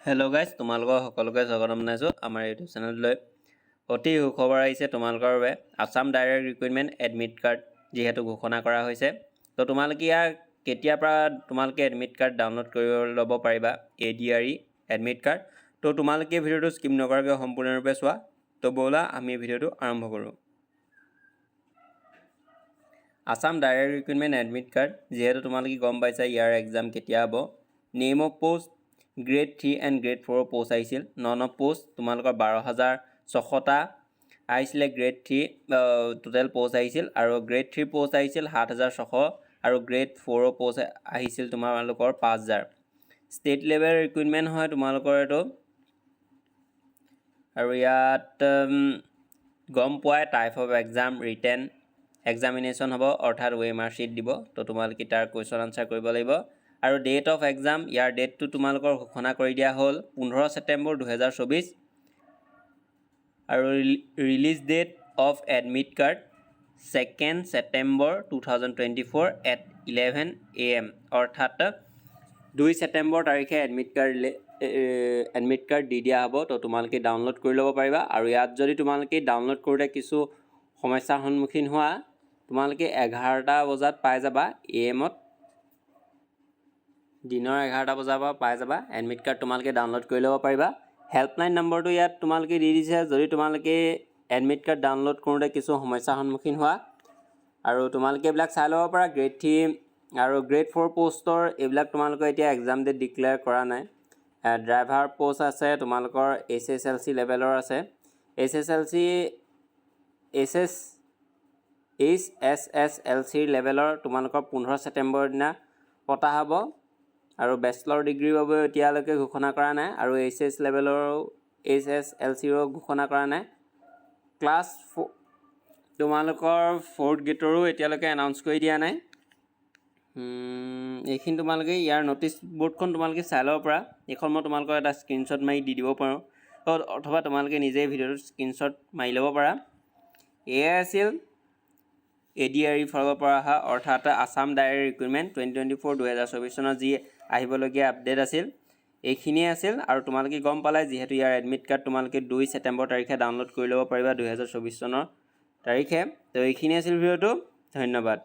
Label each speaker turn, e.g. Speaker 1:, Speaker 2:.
Speaker 1: Hello' guys, তোমালোকৰ সকলোকে স্বাগতম জনাইছোঁ আমাৰ ইউটিউব চেনেললৈ। অতি সুখবৰ আহিছে তোমালোকৰ বাবে। Assam direct recruitment admit card যিহেতু ঘোষণা কৰা হৈছে, তো তোমালোকে ইয়াৰ কেতিয়াৰ পৰা তোমালোকে এডমিট কাৰ্ড ডাউনলোড কৰি ল'ব পাৰিবা, ADRE এডমিট কাৰ্ড। তো তোমালোকে ভিডিঅ'টো স্কিপ নকৰাকৈ সম্পূৰ্ণৰূপে চোৱা। তো ব'লা আমি ভিডিঅ'টো আৰম্ভ কৰোঁ। Assam direct recruitment admit card যিহেতু তোমালোকে গম পাইছা ইয়াৰ এক্সাম কেতিয়া হ'ব। Name of post grade 3 and grade 4 post আহিছিল। নন অফ পোষ্ট তোমালোকৰ 12,600টা আহিছিলে। গ্ৰেড 3 টোটেল পোষ্ট আহিছিল আৰু গ্ৰেড 3 পোষ্ট আহিছিল 7,600 আৰু গ্ৰেড 4 পোষ্ট আহিছিল তোমালোকৰ 5,000। ষ্টেট লেভেল ৰিক্ৰুইটমেণ্ট হয় তোমালোকৰ এইটো। আৰু ইয়াত গম পোৱাই type of exam written examination হ'ব, অৰ্থাৎ OMR শ্বীট দিব। তো তোমালোকে তাৰ কুৱেশ্যন আনচাৰ কৰিব লাগিব। আৰু ডেট অফ এক্সাম, ইয়াৰ ডেটটো তোমালোকৰ ঘোষণা কৰি দিয়া হ'ল 15 ছেপ্টেম্বৰ 2024। আৰু release date of admit card 2 September 2024 at 11 AM, অৰ্থাৎ 2 ছেপ্টেম্বৰ তাৰিখে এডমিট কাৰ্ড দি দিয়া হ'ব। তো তোমালোকে ডাউনলোড কৰি ল'ব পাৰিবা। আৰু ইয়াত যদি তোমালোকে ডাউনলোড কৰোঁতে কিছু সমস্যাৰ সন্মুখীন হোৱা, তোমালোকে 11টা বজাত পাই যাবা AM-ত, দিনৰ 11টা বজাৰ পৰা পাই যাবা এডমিট কাৰ্ড, তোমালোকে ডাউনলোড কৰি ল'ব পাৰিবা। হেল্পলাইন নম্বৰটো ইয়াত তোমালোকে দি দিছে যদি তোমালোকে এডমিট কাৰ্ড ডাউনলোড কৰোঁতে কিছু সমস্যাৰ সন্মুখীন হোৱা। আৰু তোমালোকে এইবিলাক চাই ল'ব পাৰা। গ্ৰেড 3 আৰু গ্ৰেড 4 পোষ্টৰ এইবিলাক তোমালোকৰ এতিয়া এক্সাম ডেট ডিক্লেয়াৰ কৰা নাই। ড্ৰাইভাৰ পোষ্ট আছে তোমালোকৰ SSLC লেভেলৰ আছে। HSSLC লেভেলৰ তোমালোকৰ 15 ছেপ্টেম্বৰৰ দিনা পতা হ'ব। আৰু বেচেলৰ ডিগ্ৰীৰ বাবে এতিয়ালৈকে ঘোষণা কৰা নাই। আৰু HSLCৰো ঘোষণা কৰা নাই। ক্লাছ তোমালোকৰ 4th গ্ৰেডৰো এতিয়ালৈকে এনাউন্স কৰি দিয়া নাই। এইখিনি তোমালোকে ইয়াৰ ন'টিছ ব'ৰ্ডখন তোমালোকে চাই ল'ব পাৰা। এইখন মই তোমালোকৰ এটা স্ক্ৰীনশ্বট মাৰি দি দিব পাৰোঁ, অথবা তোমালোকে নিজেই ভিডিঅ'টোত স্ক্ৰীনশ্বট মাৰি ল'ব পাৰা। এয়াই আছিল ADRE ফালৰ পৰা অহা, অৰ্থাৎ আছাম ডাইৰেক্ট ৰিক্ৰুইটমেণ্ট 2024 চনৰ যি আহিবলগীয়া আপডেট আছিল, এইখিনিয়ে আছিল। আৰু তোমালোকে গম পালে যিহেতু ইয়াৰ এডমিট কাৰ্ড তোমালোকে 2 ছেপ্টেম্বৰ তাৰিখে ডাউনলোড কৰি ল'ব পাৰিবা 2024 চনৰ তাৰিখে। তো এইখিনি আছিল ভিডিঅ'টো। ধন্যবাদ।